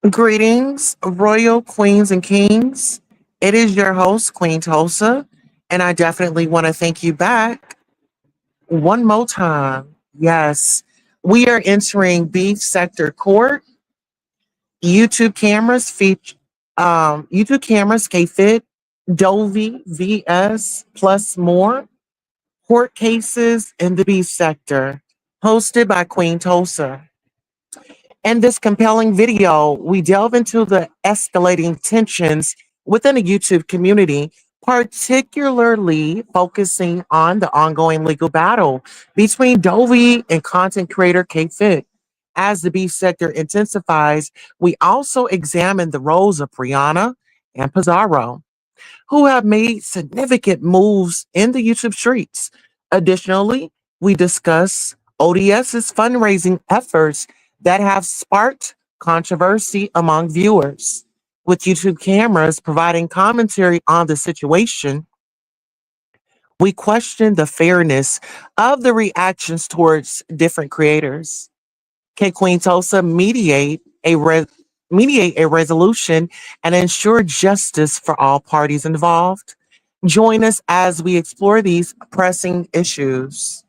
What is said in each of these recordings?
Greetings, royal queens and kings. It is your host, Queen Tulsa, and I definitely want to thank you back one more time. Yes, we are entering Beef Sector Court. YouTube cameras feature YouTube cameras, K-Fit, Dovie, VS, plus more. Court cases in the Beef Sector, hosted by Queen Tulsa. In this compelling video, we delve into the escalating tensions within the YouTube community, particularly focusing on the ongoing legal battle between Dovie and content creator K Fit. As the beef sector intensifies, we also examine the roles of Brianna and Pizarro, who have made significant moves in the YouTube streets. Additionally, we discuss ODS's fundraising efforts that have sparked controversy among viewers. With YouTube cameras providing commentary on the situation, we question the fairness of the reactions towards different creators. Can Queen Tulsa mediate a resolution and ensure justice for all parties involved? Join us as we explore these pressing issues.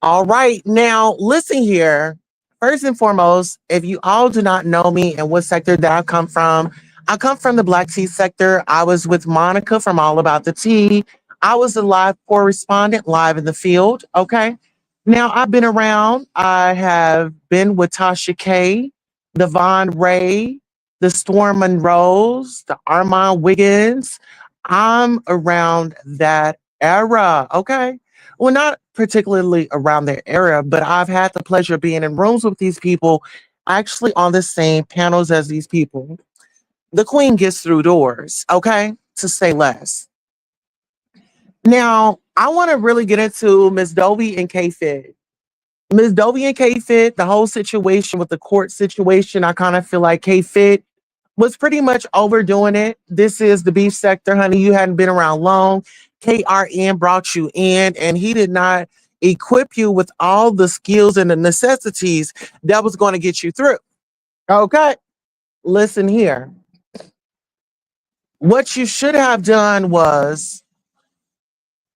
All right, now listen here. First and foremost, if you all do not know me and what sector that I come from the Black Tea sector. I was with Monica from All About the Tea. I was the live correspondent live in the field. Okay. Now I've been around. I have been with Tasha K, the Von Ray, the Storm Monroes, the Armand Wiggins. I'm around that era. Okay. Well, not particularly around their era, but I've had the pleasure of being in rooms with these people, actually on the same panels as these people. The queen gets through doors, okay, to say less. Now, I want to really get into Miss Dovie and K Fit. Miss Dovie and K Fit, the whole situation with the court situation, I kind of feel like K Fit was pretty much overdoing it. This is the beef sector, honey. You hadn't been around long. KRN brought you in, and he did not equip you with all the skills and the necessities that was going to get you through. Okay, listen here. What you should have done was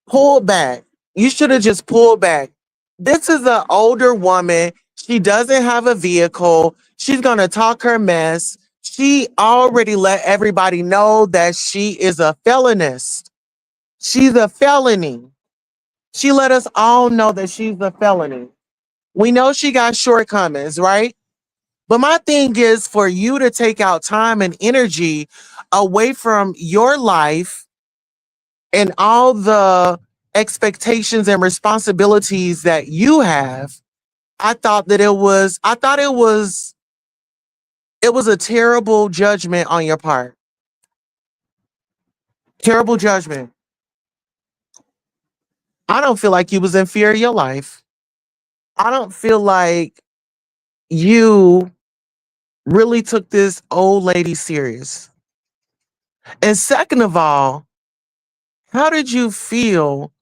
pull back. You should have just pulled back. This is an older woman. She doesn't have a vehicle. She's going to talk her mess. She already let everybody know that she is a felonist. She's a felony. She let us all know that she's a felony. We know she got shortcomings, right? But my thing is for you to take out time and energy away from your life and all the expectations and responsibilities that you have. I thought it was a terrible judgment on your part. Terrible judgment. I don't feel like you was in fear of your life. I don't feel like you really took this old lady serious. And second of all, how did you feel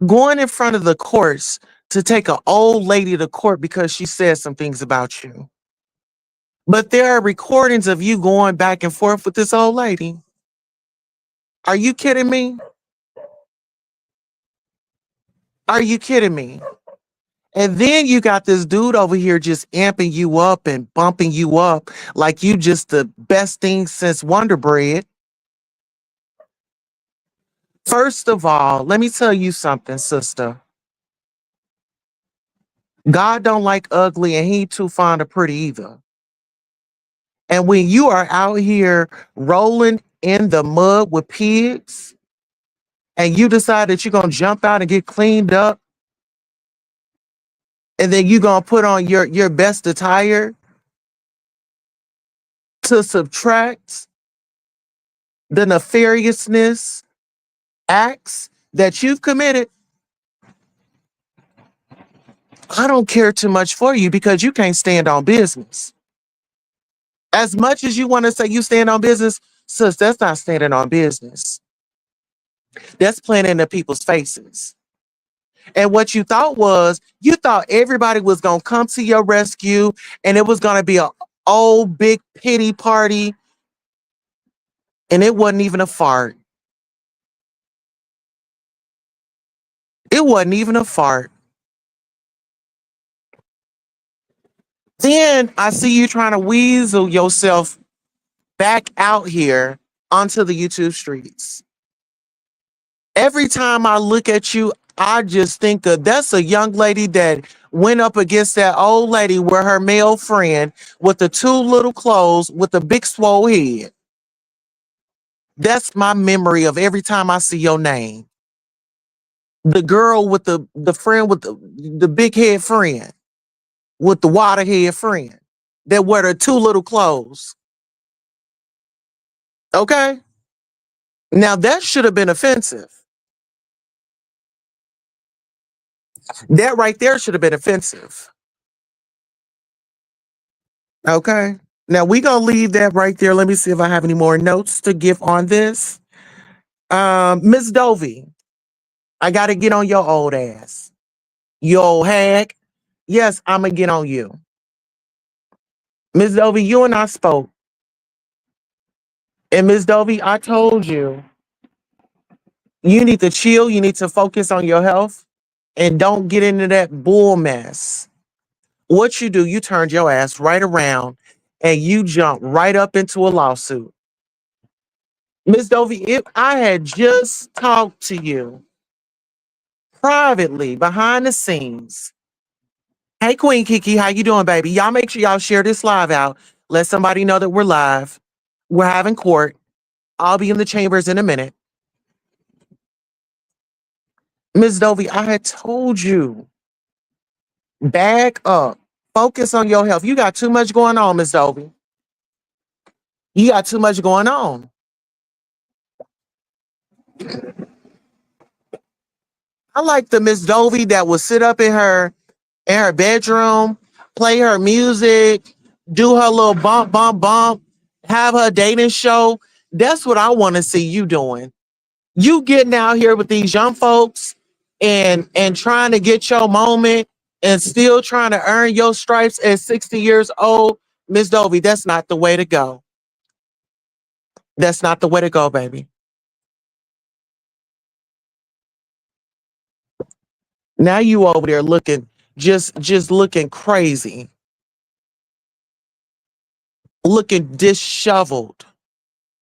going in front of the courts to take an old lady to court because she said some things about you? But there are recordings of you going back and forth with this old lady. Are you kidding me? Are you kidding me? And then you got this dude over here just amping you up and bumping you up like you just the best thing since Wonder Bread. First of all, let me tell you something, sister. God don't like ugly and he ain't too fond of pretty either. And when you are out here rolling in the mud with pigs and you decide that you're gonna jump out and get cleaned up, and then you're gonna put on your best attire to subtract the nefariousness acts that you've committed, I don't care too much for you because you can't stand on business. As much as you want to say you stand on business, sis, that's not standing on business. That's playing in the people's faces. And what you thought was, you thought everybody was going to come to your rescue and it was going to be a old big pity party, and it wasn't even a fart. It wasn't even a fart. Then I see you trying to weasel yourself back out here onto the YouTube streets. Every time I look at you, I just think of that's a young lady that went up against that old lady with her male friend with the two little clothes with the big swole head. That's my memory of every time I see your name. The girl with the friend with the big head friend with the water head friend that wear the two little clothes. Okay? Now that should have been offensive. That right there should have been offensive. Okay. Now we gonna leave that right there. Let me see if I have any more notes to give on this. Miss Dovie, I gotta get on your old ass. You old hag. Yes, I'ma get on you. Miss Dovie, you and I spoke. And Miss Dovie, I told you, you need to chill, you need to focus on your health, and don't get into that bull mess. What you do, you turned your ass right around and you jumped right up into a lawsuit. Miss Dovie, if I had just talked to you privately behind the scenes. Hey Queen Kiki, how you doing, baby? Y'all make sure y'all share this live out. Let somebody know that we're live. We're having court. I'll be in the chambers in a minute. Miss Dovie, I had told you, back up. Focus on your health. You got too much going on, Miss Dovie. You got too much going on. I like the Miss Dovie that will sit up in her bedroom, play her music, do her little bump, bump, bump, have her dating show. That's what I want to see you doing. You getting out here with these young folks and trying to get your moment and still trying to earn your stripes at 60 years old. Miss Dovie, that's not the way to go. That's not the way to go, baby. Now you over there looking just looking crazy, looking disheveled,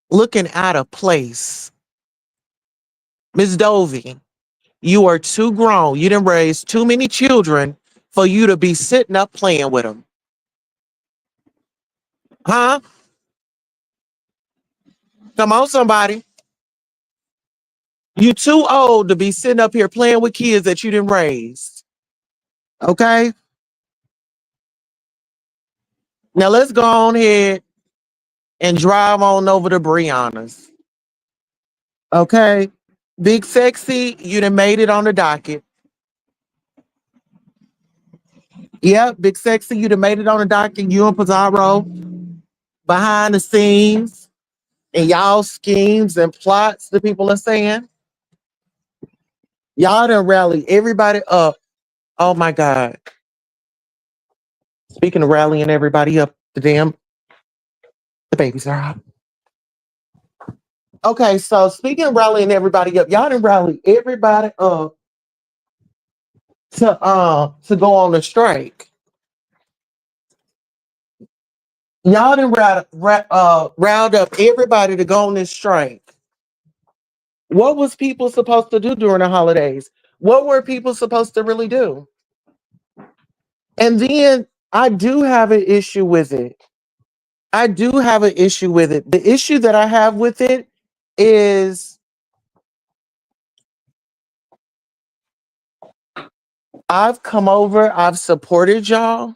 looking out of place. Miss Dovie, you are too grown. You didn't raise too many children for you to be sitting up playing with them. Huh? Come on, somebody. You too old to be sitting up here playing with kids that you didn't raise. Okay? Now let's go on ahead and drive on over to Brianna's. Okay? Big Sexy, you done made it on the docket. Yep, Big Sexy, you done made it on the docket. You and Pizarro behind the scenes and y'all schemes and plots, the people are saying. Y'all done rally everybody up. Oh my God. Speaking of rallying everybody up, the babies are up. Okay, so speaking of rallying everybody up, y'all done rally everybody up to go on a strike. Y'all done riled up everybody to go on this strike. What was people supposed to do during the holidays? What were people supposed to really do? And then I do have an issue with it. I do have an issue with it. The issue that I have with it is I've come over, I've supported y'all.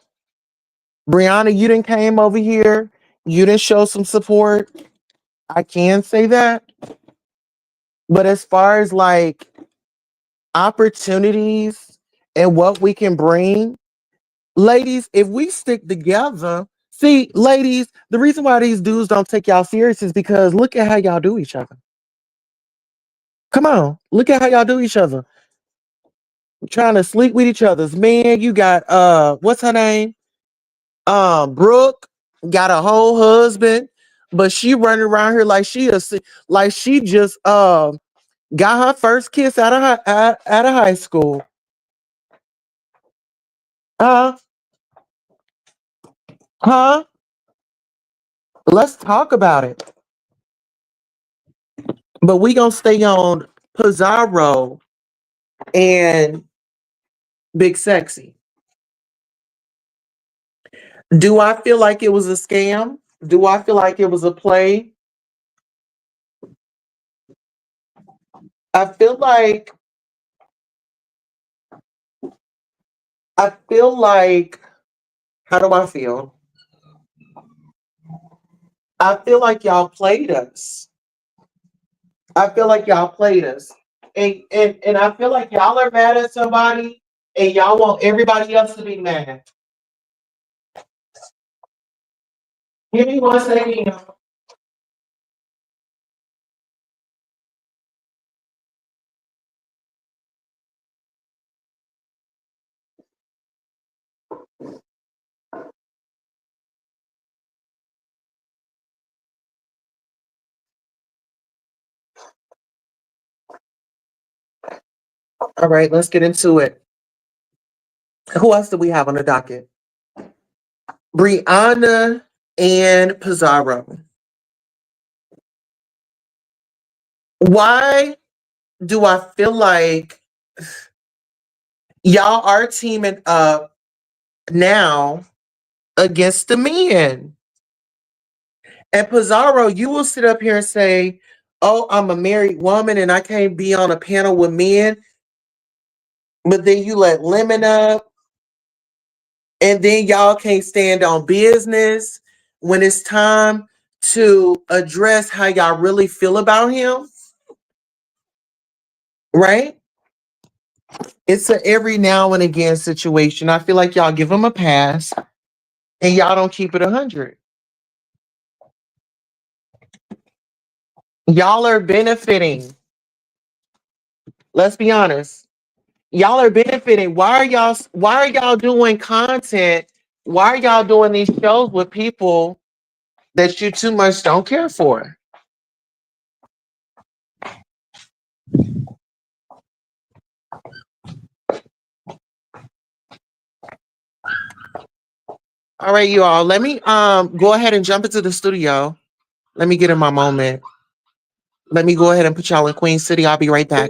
Brianna, you didn't came over here. You didn't show some support. I can say that. But as far as like opportunities and what we can bring, ladies, if we stick together, see, ladies, the reason why these dudes don't take y'all serious is because look at how y'all do each other. Come on, look at how y'all do each other. Trying to sleep with each other's man. You got what's her name? Brooke. got a whole husband, but she running around here like like she just got her first kiss out of high school. Huh? Huh? Let's talk about it. But we gonna stay on Pizarro and Big Sexy. Do I feel like it was a scam? Do I feel like it was a play? I feel like I feel like how do I feel? I feel like y'all played us. I feel like y'all played us. And I feel like y'all are mad at somebody and y'all want everybody else to be mad. Give me 1 second. All right, let's get into it. Who else do we have on the docket? Brianna and Pizarro. Why do I feel like y'all are teaming up now against the men? And Pizarro, you will sit up here and say, "Oh, I'm a married woman and I can't be on a panel with men." But then you let Lemon up, and then y'all can't stand on business when it's time to address how y'all really feel about him, right? It's a every now and again situation. I feel like y'all give him a pass and y'all don't keep it 100. Y'all are benefiting. Let's be honest. Y'all are benefiting. Why are y'all doing content? Why are y'all doing these shows with people that you too much don't care for? All right, you all. Let me go ahead and jump into the studio. Let me get in my moment. Let me go ahead and put y'all in Queen City. I'll be right back.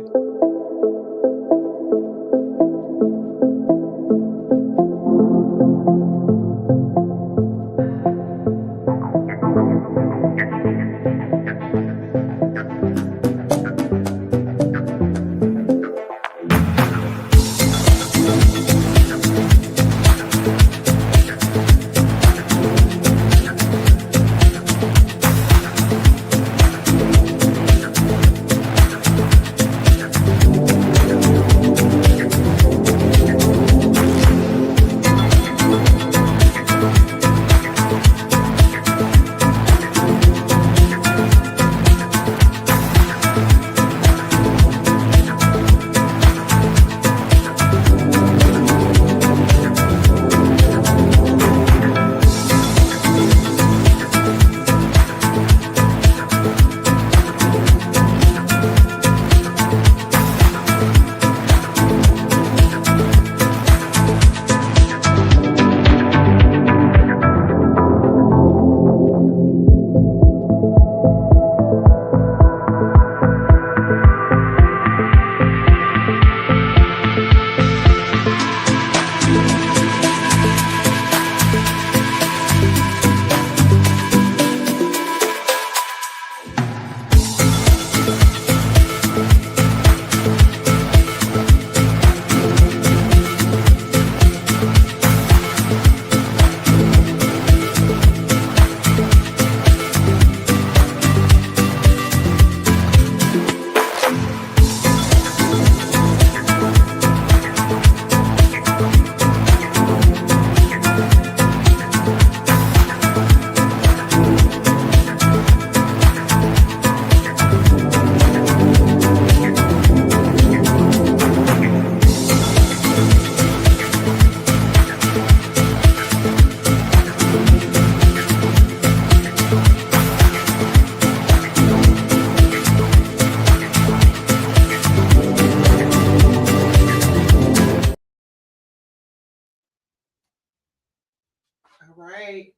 All right.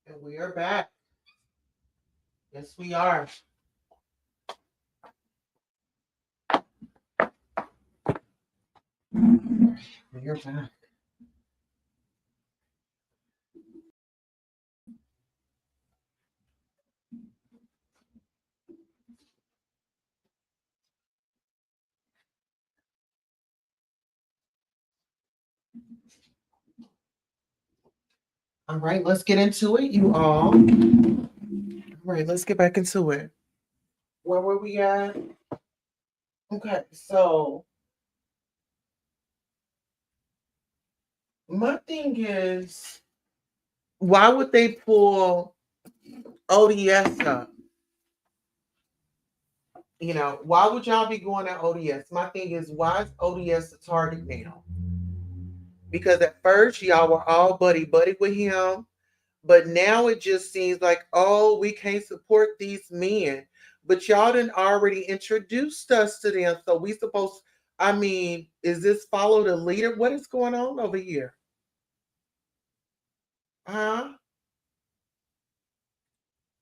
And we are back. Yes, we are. We are back. All right, let's get into it, you all. All right, let's get back into it. Where were we at? Okay, so my thing is, why would they pull ODS up? Why would y'all be going at ODS? My thing is, why is ODS the target now? Because at first y'all were all buddy buddy with him, but now it just seems like, oh, we can't support these men. But y'all didn't already introduced us to them, so we supposed. I mean, is this follow the leader? What is going on over here? Huh?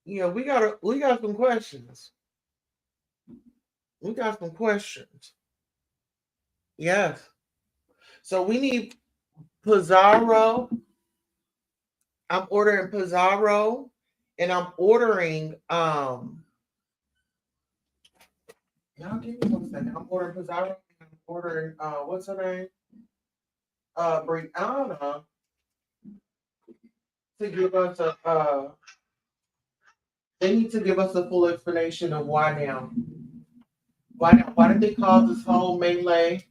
We got some questions. We got some questions. Yes. So we need Pizarro. I'm ordering Pizarro, and I'm ordering y'all give me 1 second. I'm ordering Pizarro. I'm ordering what's her name? Brianna to give us a they need to give us a full explanation of why now. Why did they cause this whole melee?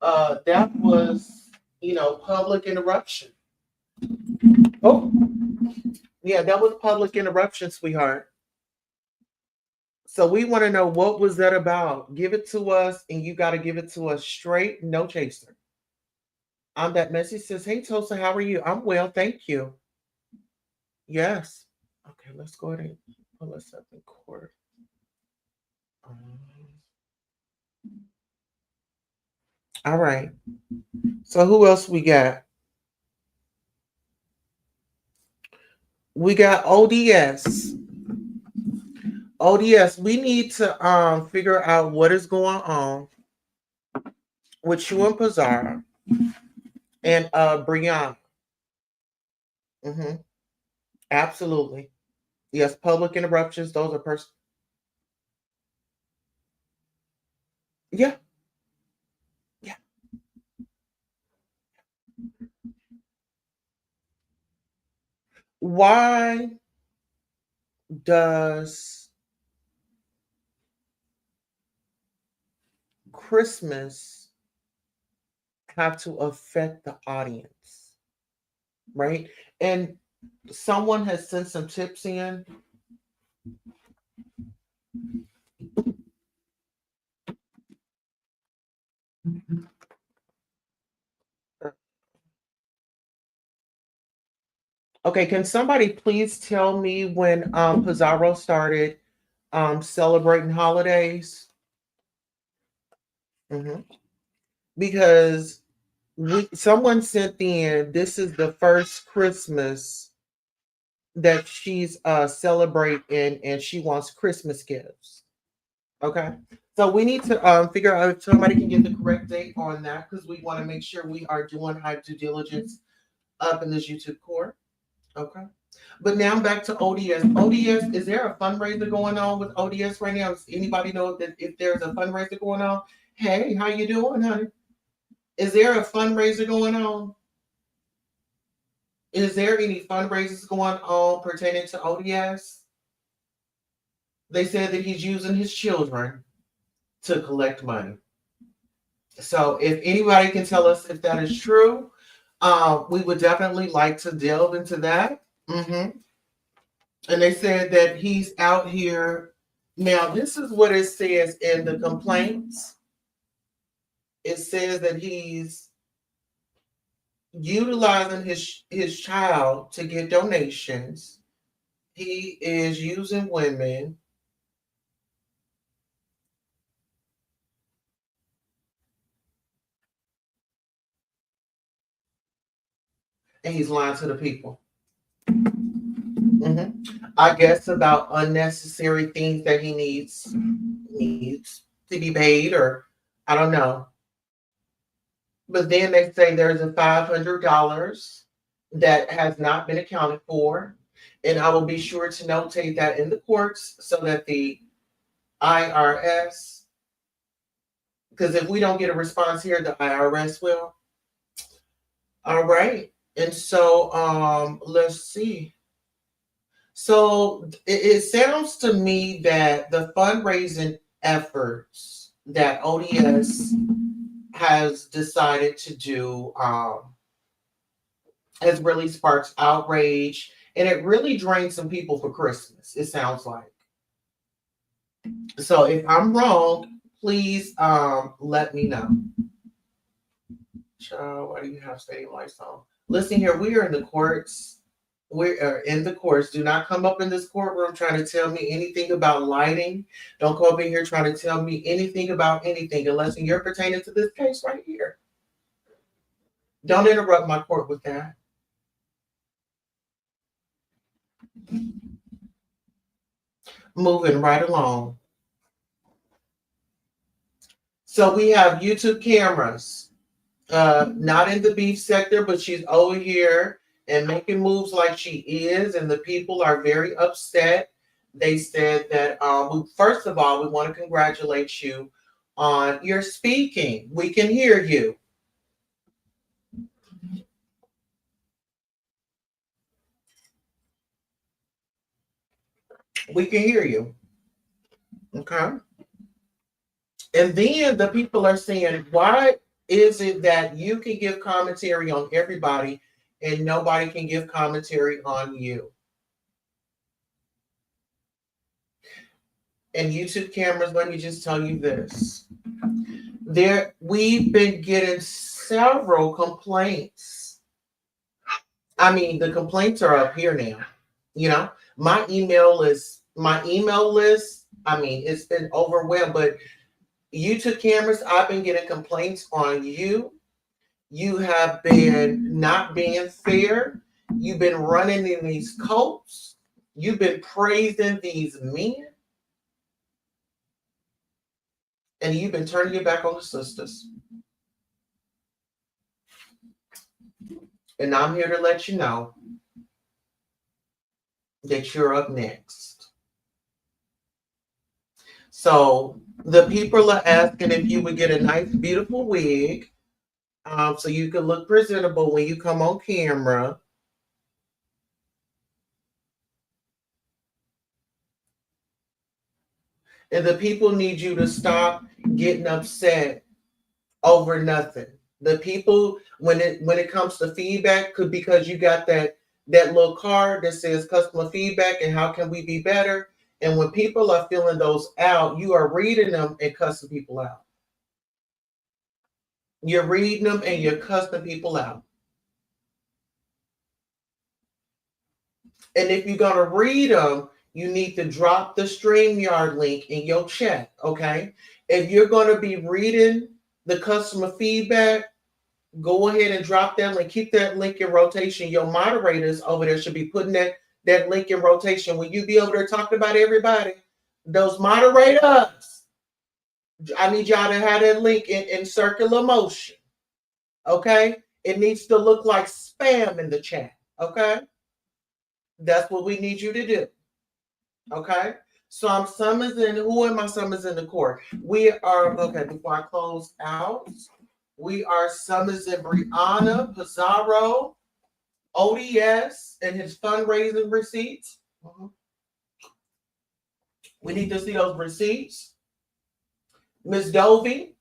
That was, public interruption. Oh, yeah, that was public interruption, sweetheart. So we want to know, what was that about? Give it to us, and you got to give it to us straight, no chaser. That message says, "Hey Tulsa, how are you? I'm well, thank you." Yes. Okay, let's go ahead and pull us up in court. Um, all right. So who else we got? We got ODS. ODS. We need to figure out what is going on with you and Pizarro and Brianna. Mm-hmm. Absolutely. Yes, public interruptions. Those are Yeah, yeah. Why does Christmas have to affect the audience? Right? And someone has sent some tips in. Okay, can somebody please tell me when Pizarro started celebrating holidays? Hmm. Because someone sent in, this is the first Christmas that she's celebrating, and she wants Christmas gifts. Okay. So we need to figure out if somebody can get the correct date on that, because we want to make sure we are doing our due diligence up in this YouTube court. Okay. But now back to ODS. ODS, is there a fundraiser going on with ODS right now? Does anybody know that if there's a fundraiser going on? Hey, how you doing, honey? Is there a fundraiser going on? Is there any fundraisers going on pertaining to ODS? They said that he's using his children to collect money. So if anybody can tell us if that is true, we would definitely like to delve into that. Mm-hmm. And they said that he's out here. Now, this is what it says in the complaints. It says that he's utilizing his child to get donations. He is using women. And he's lying to the people. I guess about unnecessary things that he needs to be paid, or I don't know. But then they say there's a $500 that has not been accounted for, and I will be sure to notate that in the courts so that the IRS, because if we don't get a response here, the IRS will. All right. And so let's see. So it sounds to me that the fundraising efforts that ODS has decided to do has really sparked outrage, and it really drained some people for Christmas, it sounds like. So if I'm wrong, please let me know. Child, why do you have stadium lights on? Listen here, we are in the courts. We are in the courts. Do not come up in this courtroom trying to tell me anything about lighting. Don't come up in here trying to tell me anything about anything unless you're pertaining to this case right here. Don't interrupt my court with that. Moving right along. So we have YouTube cameras. Not in the beef sector, but she's over here and making moves like she is, and the people are very upset. They said that, first of all, we want to congratulate you on your speaking. We can hear you. We can hear you. Okay. And then the people are saying, why is it that you can give commentary on everybody and nobody can give commentary on you? And YouTube cameras, let me just tell you this. We've been getting several complaints. I mean, the complaints are up here now. You know, my email list, I mean, it's been overwhelmed, but YouTube cameras, I've been getting complaints on you. You have been not being fair. You've been running in these cults. You've been praising these men. And you've been turning your back on the sisters. And I'm here to let you know that you're up next. So the people are asking if you would get a nice, beautiful wig so you can look presentable when you come on camera. And the people need you to stop getting upset over nothing. The people, when it comes to feedback, could because you got that little card that says customer feedback and how can we be better. And when people are filling those out, you are reading them and cussing people out. You're reading them and you're cussing people out. And if you're going to read them, you need to drop the StreamYard link in your chat, okay? If you're going to be reading the customer feedback, go ahead and drop that link. Keep that link in rotation. Your moderators over there should be putting that link in rotation. When you be over there talking about everybody, those moderators, I need y'all to have that link in circular motion, okay? It needs to look like spam in the chat, okay? That's what we need you to do. Okay, so I'm summoning. Who am I summoning the court? We are, okay, before I close out, we are summoning Brianna, Pizarro, ODS, and his fundraising receipts. We need to see those receipts. Ms. Dovie,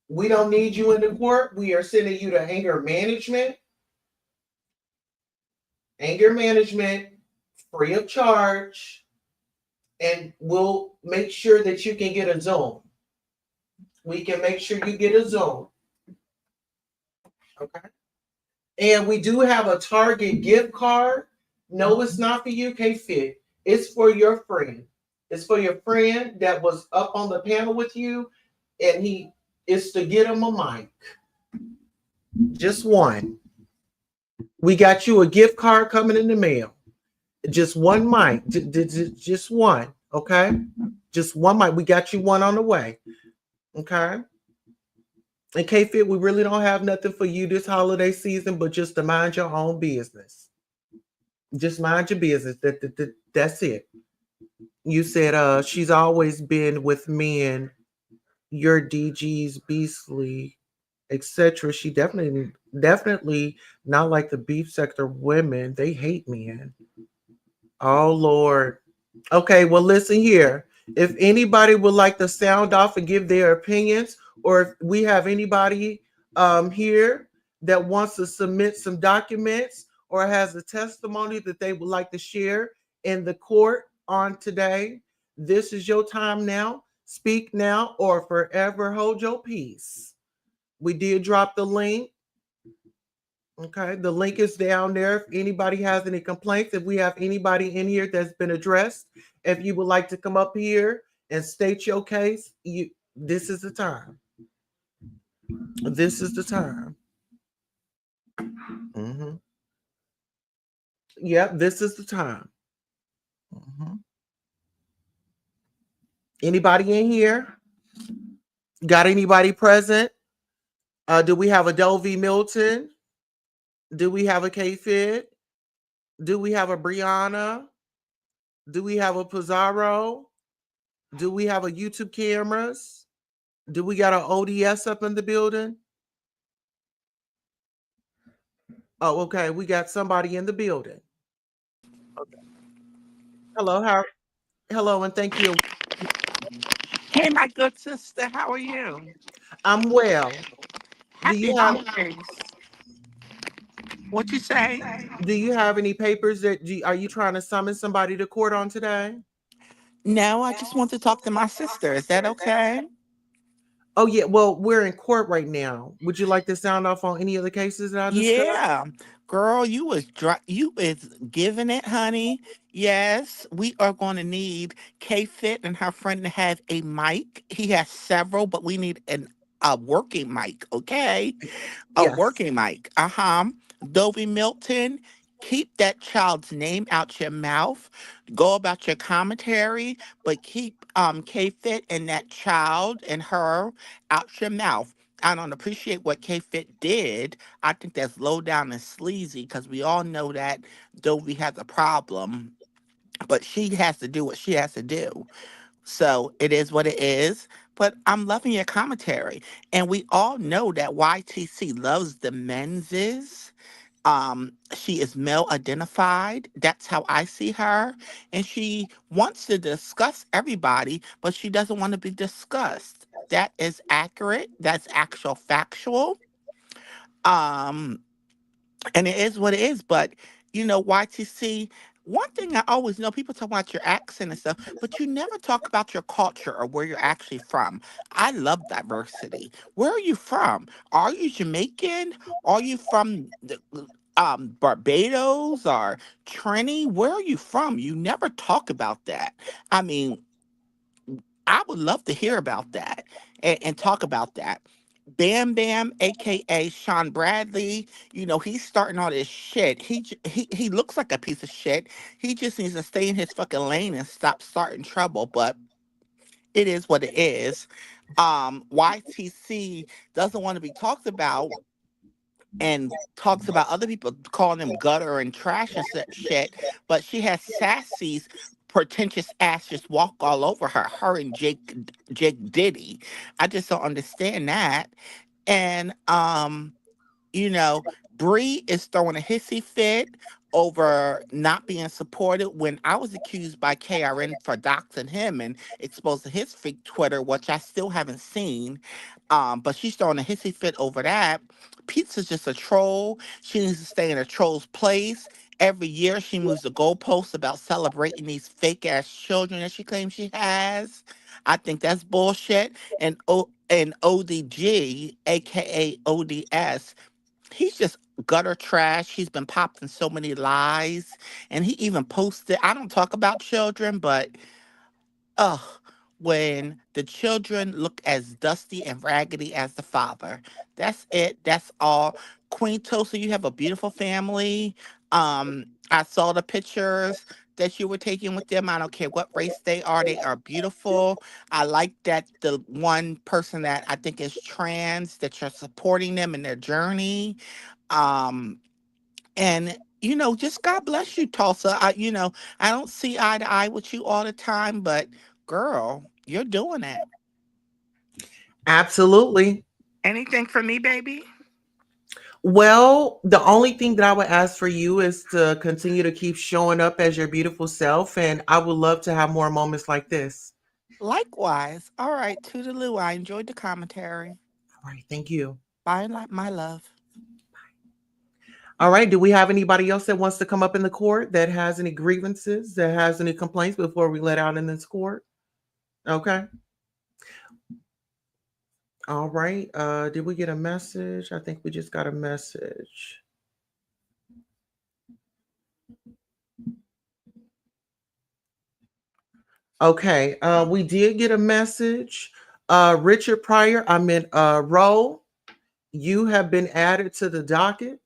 we don't need you in the court. We are sending you to anger management. Anger management, free of charge. And we'll make sure that you can get a Zoom. We can make sure you get a Zoom. Okay. And we do have a Target gift card. No, it's not for you, K-Fit. It's for your friend. It's for your friend that was up on the panel with you, and it's to get him a mic. Just one. We got you a gift card coming in the mail. Just one mic. Just one. Okay. Just one mic. We got you one on the way. Okay. And K Fit, we really don't have nothing for you this holiday season, but just to mind your own business. Just mind your business. That's it. You said she's always been with men, your DG's beastly, etc. She definitely not like the beef sector women. They hate men. Oh Lord. Okay, well listen here. If anybody would like to sound off and give their opinions, or if we have anybody here that wants to submit some documents or has a testimony that they would like to share in the court on today, this is your time now. Speak now or forever hold your peace. We did drop the link. Okay, the link is down there. If anybody has any complaints, if we have anybody in here that's been addressed, if you would like to come up here and state your case, this is the time. This is the time. Mm-hmm. Yep, this is the time. Mm-hmm. Anybody in here? Got anybody present? Do we have a Dovie Milton? Do we have a K Fit? Do we have a Brianna? Do we have a Pizarro? Do we have a YouTube cameras? Do we got an ODS up in the building? Oh, okay. We got somebody in the building. Okay. Hello, how? Hello, and thank you. Hey, my good sister, how are you? I'm well. Do Happy you have holidays. What you say? Do you have any papers are you trying to summon somebody to court on today? No, I just want to talk to my sister. Is that okay? Oh yeah. Well, we're in court right now. Would you like to sound off on any of the cases that I discussed? Yeah, girl, you is giving it, honey. Yes, we are going to need K Fit and her friend to have a mic. He has several, but we need a working mic. Okay, a Yes. working mic. Dovie Milton, keep that child's name out your mouth. Go about your commentary, but keep K Fit and that child and her out your mouth. I don't appreciate what K Fit did. I think that's low down and sleazy because we all know that Dovie has a problem, but she has to do what she has to do. So it is what it is. But I'm loving your commentary. And we all know that YTC loves the menses. She is male identified. That's how I see her. And she wants to discuss everybody, but she doesn't want to be discussed. That is accurate. That's actual factual. Um, and it is what it is. But YTC. One thing I always know, people talk about your accent and stuff, but you never talk about your culture or where you're actually from. I love diversity. Where are you from? Are you Jamaican? Are you from Barbados or Trini? Where are you from? You never talk about that. I mean, I would love to hear about that and talk about that. Bam Bam, aka Sean Bradley, he's starting all this shit. He looks like a piece of shit. He just needs to stay in his fucking lane and stop starting trouble. But it is what it is. YTC doesn't want to be talked about and talks about other people calling him gutter and trash and shit, but she has Sassy's pretentious ass just walk all over her and Jake Diddy. I just don't understand that. And you know, Bree is throwing a hissy fit over not being supported when I was accused by KRN for doxing him and exposing his fake Twitter, which I still haven't seen. But she's throwing a hissy fit over that. Pizza's just a troll. She needs to stay in a troll's place. Every year she moves the goalposts about celebrating these fake ass children that she claims she has. I think that's bullshit. And ODG, aka ODS, he's just gutter trash. He's been popped in so many lies. And he even posted, I don't talk about children, but ugh, when the children look as dusty and raggedy as the father. That's it. That's all. Queen Tulsa, you have a beautiful family. I saw the pictures that you were taking with them. I don't care what race they are. They are beautiful. I like that the one person that I think is trans, that you're supporting them in their journey. Um, and just God bless you, Tulsa. I don't see eye to eye with you all the time, but girl, you're doing it. Absolutely. Anything for me, baby? Well, the only thing that I would ask for you is to continue to keep showing up as your beautiful self. And I would love to have more moments like this. Likewise. All right, toodaloo. I enjoyed the commentary. All right. Thank you. Bye, my love. All right. Do we have anybody else that wants to come up in the court that has any grievances, that has any complaints before we let out in this court? Okay. All right. Did we get a message? I think we just got a message. Okay. We did get a message. Richard Pryor, I meant Roe, you have been added to the docket.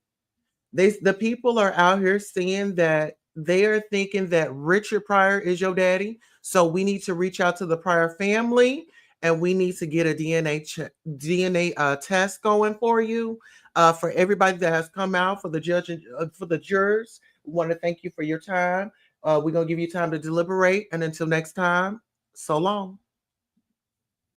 The people are out here saying that they are thinking that Richard Pryor is your daddy. So we need to reach out to the Pryor family and we need to get a DNA test going for you. For everybody that has come out, for the judge and for the jurors, we want to thank you for your time. We're gonna give you time to deliberate, and until next time, so long.